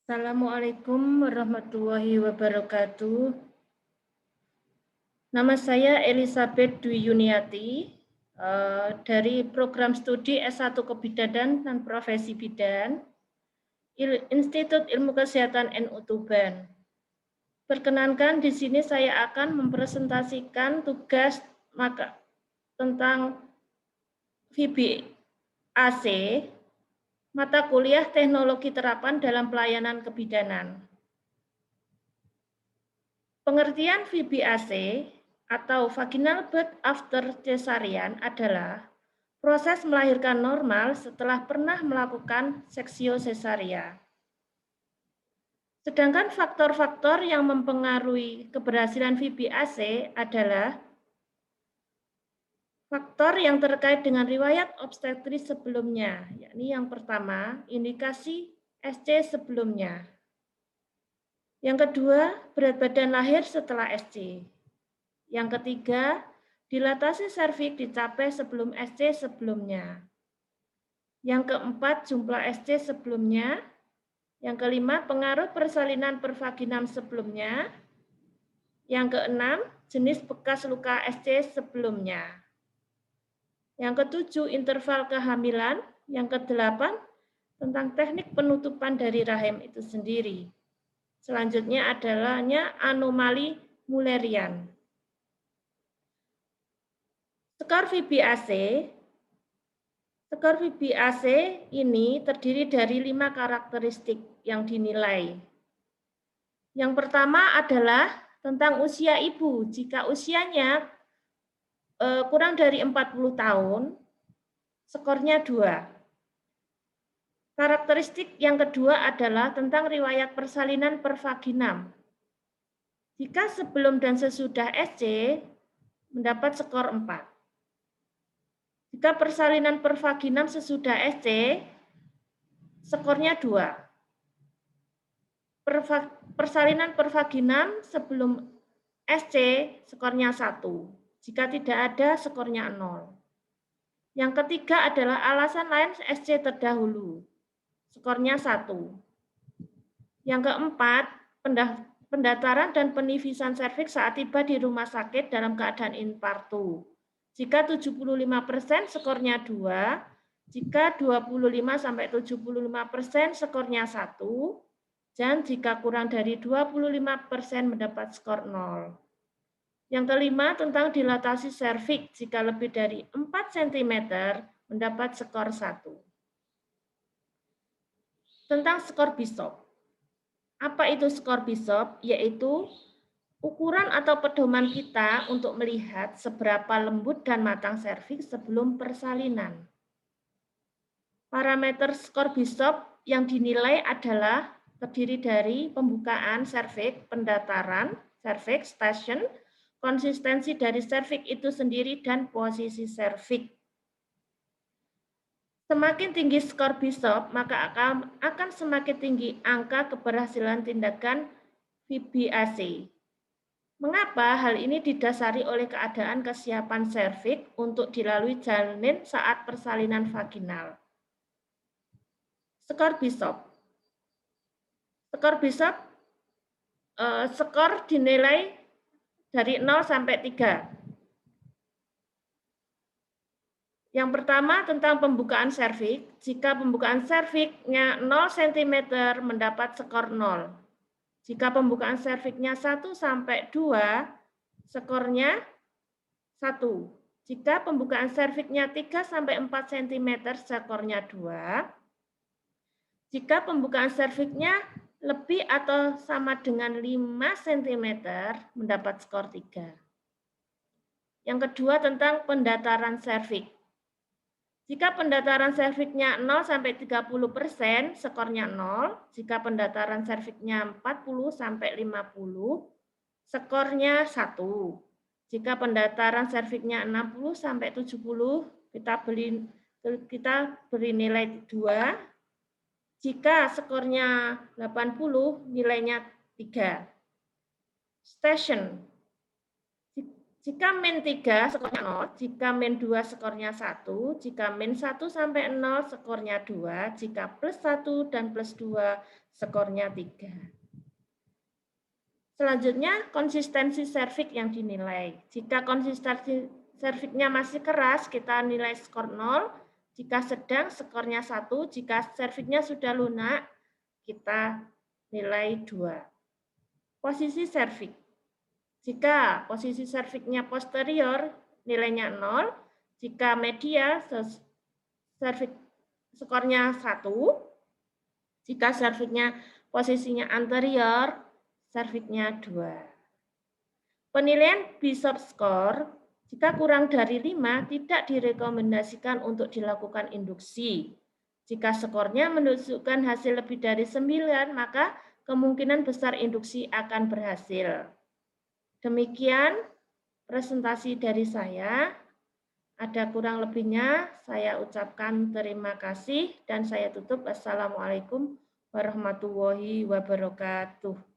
Assalamualaikum warahmatullahi wabarakatuh. Nama saya Elizabeth Dwi Yuniati dari program studi S1 Kebidanan dan Profesi Bidan, Institut Ilmu Kesehatan NU Tuban. Perkenankan di sini saya akan mempresentasikan tugas tentang VBAC, mata kuliah teknologi terapan dalam pelayanan kebidanan. Pengertian VBAC atau vaginal birth after cesarean adalah proses melahirkan normal setelah pernah melakukan seksio cesarea. Sedangkan faktor-faktor yang mempengaruhi keberhasilan VBAC adalah faktor yang terkait dengan riwayat obstetris sebelumnya, yakni yang pertama, indikasi SC sebelumnya. Yang kedua, berat badan lahir setelah SC. Yang ketiga, dilatasi serviks dicapai sebelum SC sebelumnya. Yang keempat, jumlah SC sebelumnya. Yang kelima, pengaruh persalinan pervaginam sebelumnya. Yang keenam, jenis bekas luka SC sebelumnya. Yang ketujuh, interval kehamilan. Yang kedelapan, tentang teknik penutupan dari rahim itu sendiri. Selanjutnya adalahnya anomali Mullerian. Skor VBAC ini terdiri dari 5 karakteristik yang dinilai. Yang pertama adalah tentang usia ibu. Jika usianya kurang dari 40 tahun, skornya 2. Karakteristik yang kedua adalah tentang riwayat persalinan pervaginam. Jika sebelum dan sesudah SC, mendapat skor 4. Jika persalinan pervaginam sesudah SC, skornya 2. Persalinan pervaginam sebelum SC, skornya 1. Jika tidak ada, skornya 0. Yang ketiga adalah alasan lain SC terdahulu. Skornya 1. Yang keempat, pendataran dan penifisan serviks saat tiba di rumah sakit dalam keadaan infartu. Jika 75% skornya 2, jika 25-75% skornya 1, dan jika kurang dari 25% mendapat skor 0. Yang kelima tentang dilatasi serviks, jika lebih dari 4 cm mendapat skor 1. Tentang skor Bishop. Apa itu skor Bishop? Yaitu ukuran atau pedoman kita untuk melihat seberapa lembut dan matang serviks sebelum persalinan. Parameter skor Bishop yang dinilai adalah terdiri dari pembukaan serviks, pendataran serviks, station, konsistensi dari serviks itu sendiri, dan posisi serviks. Semakin tinggi skor Bishop, maka akan semakin tinggi angka keberhasilan tindakan VBAC. Mengapa? Hal ini didasari oleh keadaan kesiapan serviks untuk dilalui janin saat persalinan vaginal. Skor Bishop. Skor dinilai dari 0 sampai 3. Yang pertama tentang pembukaan serviks. Jika pembukaan serviksnya 0 cm mendapat skor 0. Jika pembukaan serviksnya 1 sampai 2, skornya 1. Jika pembukaan serviksnya 3 sampai 4 cm, skornya 2. Jika pembukaan serviksnya lebih atau sama dengan 5 cm, mendapat skor 3. Yang kedua tentang pendataran serviks. Jika pendataran serviksnya 0 sampai 30%, skornya 0. Jika pendataran serviksnya 40 sampai 50, skornya 1. Jika pendataran serviksnya 60 sampai 70, kita beri nilai 2. Jika skornya 80, nilainya 3. Station. Jika min 3 skornya 0, jika min 2 skornya 1, jika min 1 sampai 0 skornya 2, jika plus 1 dan plus 2 skornya 3. Selanjutnya, konsistensi servik yang dinilai. Jika konsistensi serviknya masih keras, kita nilai skor 0. Jika sedang, skornya 1. Jika serviknya sudah lunak, kita nilai 2. Posisi servik. Jika posisi serviknya posterior, nilainya 0. Jika media, servik skornya 1. Jika serviknya posisinya anterior, serviknya 2. Penilaian Bishop score, jika kurang dari 5, tidak direkomendasikan untuk dilakukan induksi. Jika skornya menunjukkan hasil lebih dari 9, maka kemungkinan besar induksi akan berhasil. Demikian presentasi dari saya. Ada kurang lebihnya, saya ucapkan terima kasih dan saya tutup. Assalamualaikum warahmatullahi wabarakatuh.